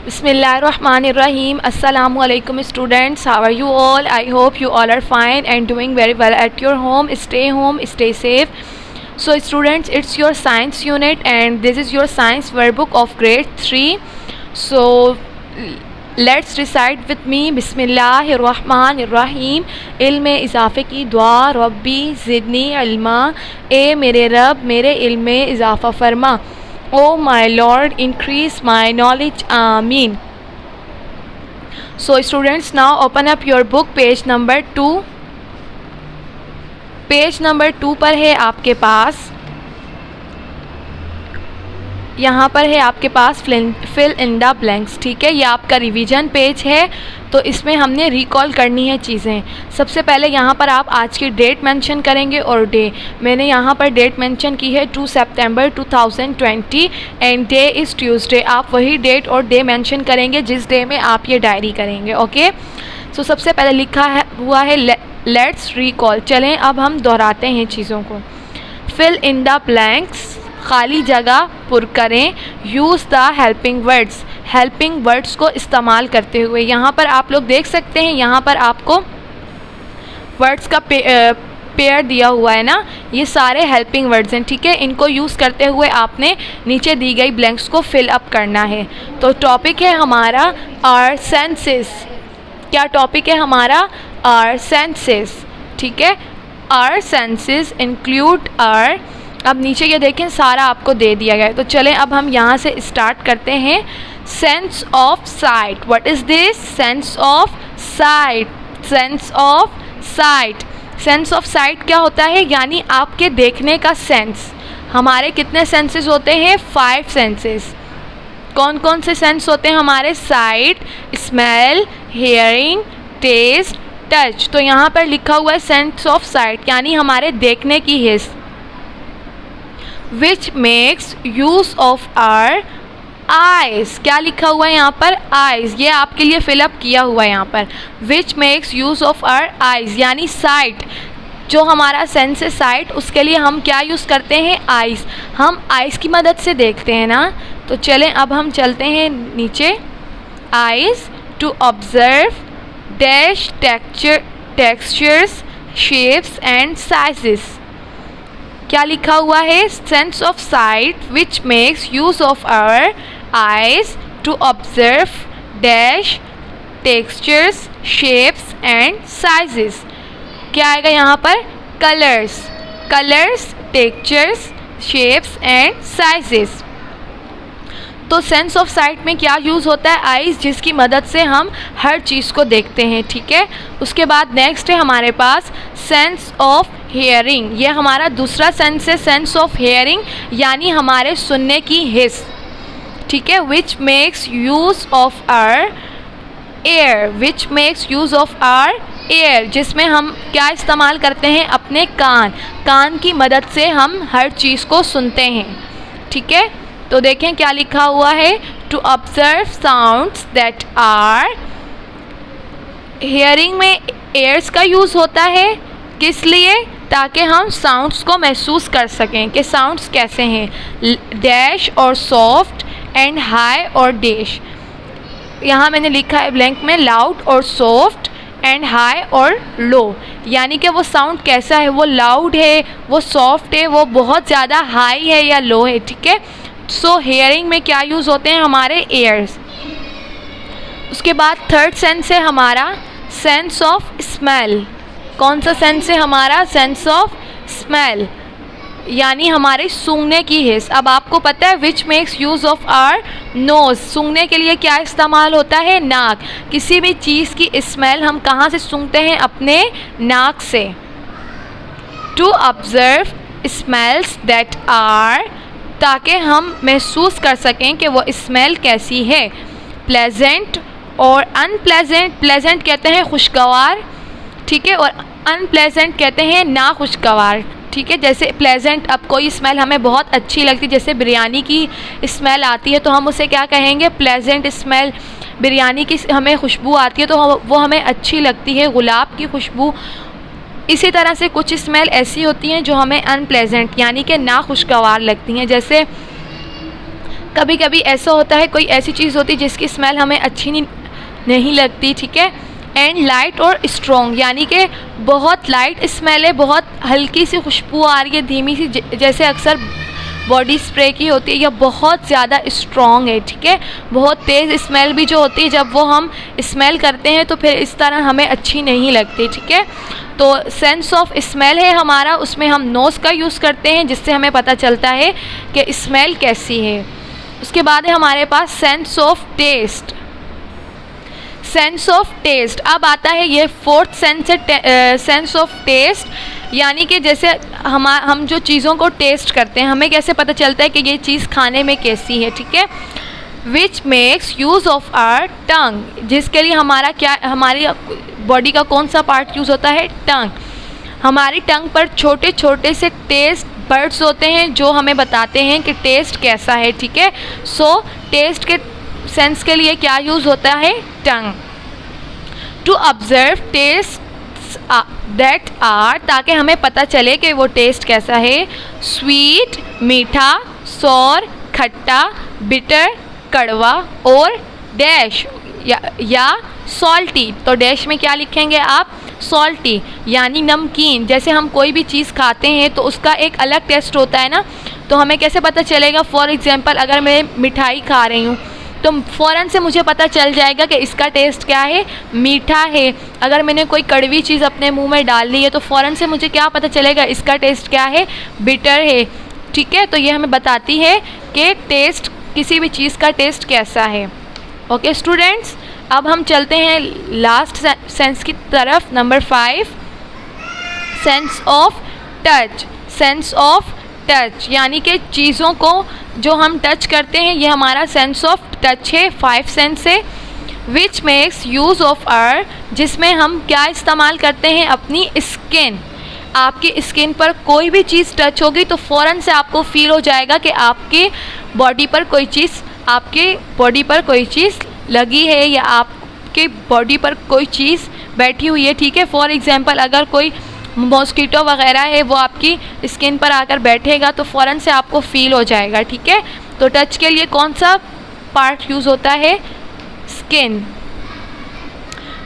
Bismillahirrahmanirrahim. Assalamu alaikum students. How are you all? I hope you all are fine and doing very well at your home. Home, stay safe. So students, it's your science unit and this is your science workbook of grade 3. So let's recite with me. Bismillahirrahmanirrahim. इल्म इजाफ़े की दुआ, रब्बी ज़िदनी इल्मा, ए मेरे रब मेरे इल्म में इजाफ़ा फरमा. Oh my Lord, increase my knowledge. Ameen. So students, now open up your book, page number 2. Page number 2 पर है आपके पास, यहाँ पर है आपके पास फिल इन द ब्लैंक्स. ठीक है, ये आपका रिवीजन पेज है, तो इसमें हमने रिकॉल करनी है चीज़ें. सबसे पहले यहाँ पर आप आज की डेट मेंशन करेंगे और डे. मैंने यहाँ पर डेट मेंशन की है 2 सितंबर 2020 एंड डे इज़ ट्यूसडे. आप वही डेट और डे मेंशन करेंगे जिस डे में आप ये डायरी करेंगे. ओके, सो सबसे पहले लिखा हुआ है लेट्स रिकॉल. चलें अब हम दोहराते हैं चीज़ों को. फिल इन द ब्लैंक्स, खाली जगह पुर करें. Use the helping words, helping words को इस्तेमाल करते हुए. यहाँ पर आप लोग देख सकते हैं, यहाँ पर आपको वर्ड्स का पेयर दिया हुआ है ना, ये सारे हेल्पिंग वर्ड्स हैं. ठीक है, इनको यूज़ करते हुए आपने नीचे दी गई ब्लैंक्स को फिल अप करना है. तो टॉपिक है हमारा आवर सेंसेस. क्या टॉपिक है हमारा? Our senses. ठीक है, आवर सेंसेस इंक्लूड आवर. अब नीचे ये देखें, सारा आपको दे दिया गया है. तो चलें अब हम यहाँ से स्टार्ट करते हैं. Sense of site. What is this? Sense of site. Sense of site. Sense of site क्या होता है? यानी आपके देखने का सेंस. हमारे कितने सेंसेस होते हैं? 5 सेंसेस. कौन कौन से सेंस होते हैं हमारे? Sight, smell, hearing, taste, touch. तो यहाँ पर लिखा हुआ है सेंस ऑफ साइट, यानी हमारे देखने की हिस्स. Which makes use of our eyes. क्या लिखा हुआ है यहाँ पर? आइज़. ये आपके लिए फिलअप किया हुआ है यहाँ पर. Which makes use of our eyes, यानी साइट. जो हमारा सेंस है साइट, उसके लिए हम क्या यूज़ करते हैं? आइज़. हम आइज़ की मदद से देखते हैं ना. तो चलें अब हम चलते हैं नीचे. Eyes to observe dash textures, shapes and sizes. क्या लिखा हुआ है? Sense of sight which makes use of our eyes to observe dash textures, shapes and sizes. क्या आएगा यहाँ पर? Colours. Colours, textures, shapes and sizes. तो सेंस ऑफ साइट में क्या यूज़ होता है? आइज़, जिसकी मदद से हम हर चीज़ को देखते हैं. ठीक है, उसके बाद नेक्स्ट है हमारे पास सेंस ऑफ हियरिंग. ये हमारा दूसरा सेंस है, सेंस ऑफ हियरिंग, यानी हमारे सुनने की हिस्स. ठीक है, which makes use of our ear. Which makes use of our ear, जिसमें हम क्या इस्तेमाल करते हैं? अपने कान. कान की मदद से हम हर चीज़ को सुनते हैं. ठीक है, तो देखें क्या लिखा हुआ है. To observe sounds that are. Hearing में एयर्स का यूज़ होता है. किस लिए? ताकि हम साउंड्स को महसूस कर सकें कि साउंड्स कैसे हैं. डैश और सॉफ्ट एंड हाई और डैश. यहाँ मैंने लिखा है ब्लैंक में लाउड और सॉफ्ट एंड हाई और लो, यानी कि वो साउंड कैसा है, वो लाउड है, वो सॉफ्ट है, वो बहुत ज़्यादा हाई है या लो है. ठीक है, सो हियरिंग में क्या यूज़ होते हैं? हमारे एयर्स. उसके बाद थर्ड सेंस है हमारा सेंस ऑफ स्मेल. कौन सा सेंस है हमारा? सेंस ऑफ स्मेल, यानी हमारे सूंघने की हिस्स. अब आपको पता है which makes use of our nose. सूंघने के लिए क्या इस्तेमाल होता है? नाक. किसी भी चीज़ की स्मेल हम कहाँ से सूंघते हैं? अपने नाक से. To observe smells that are, ताकि हम महसूस कर सकें कि वो स्मेल कैसी है. प्लेजेंट और अनप्लेजेंट. प्लेजेंट कहते हैं खुशगवार. ठीक है, और अनप्लेजेंट कहते हैं ना खुशगवार. ठीक है, जैसे प्लेजेंट, अब कोई स्मेल हमें बहुत अच्छी लगती है, जैसे बिरयानी की स्मेल आती है तो हम उसे क्या कहेंगे? Pleasant smell. बिरयानी की हमें खुशबू आती है तो वो हमें अच्छी लगती है, गुलाब की खुशबू. इसी तरह से कुछ स्मेल ऐसी होती हैं जो हमें अनप्लेजेंट यानी कि ना खुशगवार लगती हैं. जैसे कभी कभी ऐसा होता है, कोई ऐसी चीज़ होती है जिसकी स्मेल हमें अच्छी नहीं लगती, ठीक है। एंड लाइट और स्ट्रॉन्ग, यानी कि बहुत लाइट स्मेल है, बहुत हल्की सी खुशबू आ रही है, धीमी सी, जैसे अक्सर बॉडी स्प्रे की होती है, या बहुत ज़्यादा स्ट्रॉन्ग है, ठीक है। बहुत तेज़ स्मेल भी जो होती है, जब वो हम स्मेल करते हैं तो फिर इस तरह हमें अच्छी नहीं लगती, ठीक है। तो सेंस ऑफ स्मेल है हमारा, उसमें हम नोज़ का यूज़ करते हैं जिससे हमें पता चलता है कि स्मेल कैसी है। उसके बाद है हमारे पास sense of taste. Sense of taste अब आता है ये फोर्थ सेंस है, सेंस ऑफ टेस्ट, यानी कि जैसे हम जो चीज़ों को टेस्ट करते हैं, हमें कैसे पता चलता है कि ये चीज़ खाने में कैसी है, ठीक है। Which makes use of our tongue, जिसके लिए हमारी बॉडी का कौन सा पार्ट यूज़ होता है? टंग। हमारी टंग पर छोटे छोटे से टेस्ट बर्ड्स होते हैं जो हमें बताते हैं कि टेस्ट कैसा है, ठीक है। सो टेस्ट के सेंस के लिए क्या यूज़ होता है? Tongue. To observe taste that are, ताकि हमें पता चले कि वो टेस्ट कैसा है। स्वीट मीठा, सॉर खट्टा, बिटर कड़वा, और डैश या सॉल्टी। तो डैश में क्या लिखेंगे आप? सॉल्टी, यानी नमकीन। जैसे हम कोई भी चीज़ खाते हैं तो उसका एक अलग टेस्ट होता है ना, तो हमें कैसे पता चलेगा? फॉर एग्ज़ाम्पल अगर मैं मिठाई खा रही हूँ तो फ़ौरन से मुझे पता चल जाएगा कि इसका टेस्ट क्या है? मीठा है। अगर मैंने कोई कड़वी चीज़ अपने मुंह में डाल ली है तो फ़ौरन से मुझे क्या पता चलेगा? इसका टेस्ट क्या है? बिटर है, ठीक है। तो ये हमें बताती है कि टेस्ट, किसी भी चीज़ का टेस्ट कैसा है। ओके स्टूडेंट्स, अब हम चलते हैं लास्ट सेंस की तरफ, number 5, sense of touch. Sense of touch यानी कि चीज़ों को जो हम टच करते हैं, ये हमारा सेंस ऑफ टच है, 5 सेंस है। Which makes use of our, जिसमें हम क्या इस्तेमाल करते हैं? अपनी स्किन। आपकी स्किन पर कोई भी चीज़ टच होगी तो फ़ौरन से आपको फील हो जाएगा कि आपकी बॉडी पर कोई चीज़ लगी है, या आपके बॉडी पर कोई चीज़ बैठी हुई है, ठीक है। फॉर एग्ज़ाम्पल अगर कोई मॉस्किटो वगैरह है वो आपकी स्किन पर आकर बैठेगा तो फ़ौरन से आपको फील हो जाएगा, ठीक है। तो टच के लिए कौन सा पार्ट यूज़ होता है? स्किन।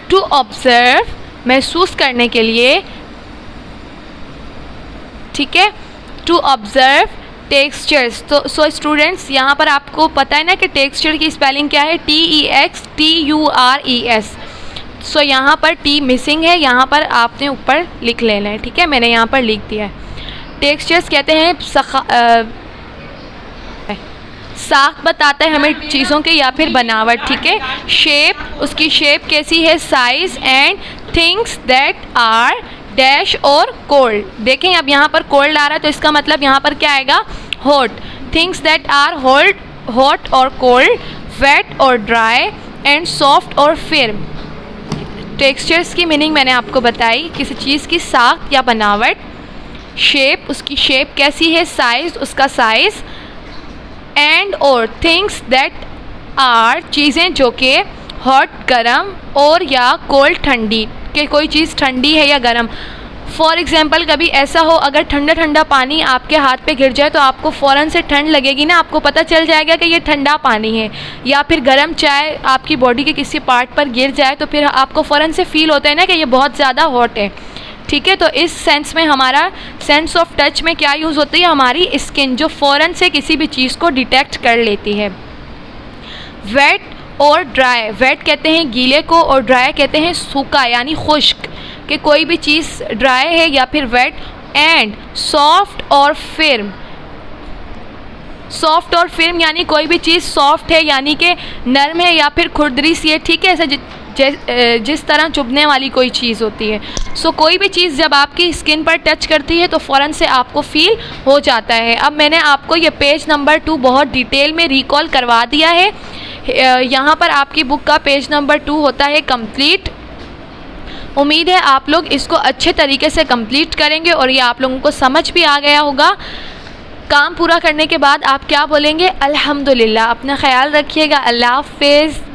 टू ऑब्जर्व, महसूस करने के लिए, ठीक है। To observe textures. तो सो स्टूडेंट्स, यहाँ पर आपको पता है ना कि टेक्सचर की स्पेलिंग क्या है? TEXTURES। सो यहाँ पर टी मिसिंग है, यहाँ पर आपने ऊपर लिख लेना है, ठीक है। मैंने यहाँ पर लिख दिया है। टेक्सचर्स कहते हैं साख बताता है हमें चीज़ों के या फिर बनावट, ठीक है। शेप, उसकी शेप कैसी है? Size. And things that are dash और कोल्ड। देखें अब यहाँ पर कोल्ड आ रहा है तो इसका मतलब यहाँ पर क्या आएगा? Hot. Things that are hot और कोल्ड, वेट और ड्राई, एंड सॉफ्ट और फिर्म। टेक्सचर्स की मीनिंग मैंने आपको बताई, किसी चीज़ की साख या बनावट, शेप, उसकी शेप कैसी है, साइज, उसका साइज़, एंड और थिंग्स दैट आर, चीज़ें जो कि हॉट गर्म, और या कोल्ड ठंडी, कि कोई चीज़ ठंडी है या गर्म। फॉर एग्ज़ाम्पल कभी ऐसा हो अगर ठंडा ठंडा पानी आपके हाथ पे गिर जाए तो आपको फ़ौरन से ठंड लगेगी ना, आपको पता चल जाएगा कि ये ठंडा पानी है। या फिर गर्म चाय आपकी बॉडी के किसी पार्ट पर गिर जाए तो फिर आपको फ़ौरन से फील होता है ना कि ये बहुत ज़्यादा हॉट है, ठीक है। तो इस सेंस में हमारा सेंस ऑफ टच में क्या यूज़ होती है? हमारी स्किन, जो फ़ौरन से किसी भी चीज़ को डिटेक्ट कर लेती है। वेट और ड्राई। वेट कहते हैं गीले को और ड्राई कहते हैं सूखा यानी खुश्क, कि कोई भी चीज़ ड्राई है या फिर वेट। एंड सॉफ्ट और फिर्म। सॉफ्ट और फिर्म यानी कोई भी चीज़ सॉफ्ट है यानी कि नरम है या फिर खुरदरी सी है, ठीक है, ऐसे जिस तरह चुभने वाली कोई चीज़ होती है। सो कोई भी चीज़ जब आपकी स्किन पर टच करती है तो फ़ौरन से आपको फील हो जाता है। अब मैंने आपको ये पेज नंबर 2 बहुत डिटेल में रिकॉल करवा दिया है। यहाँ पर आपकी बुक का पेज नंबर 2 होता है कंप्लीट। उम्मीद है आप लोग इसको अच्छे तरीके से कंप्लीट करेंगे और ये आप लोगों को समझ भी आ गया होगा। काम पूरा करने के बाद आप क्या बोलेंगे? अल्हम्दुलिल्लाह। अपना ख्याल रखिएगा। अल्लाह हाफ़िज़।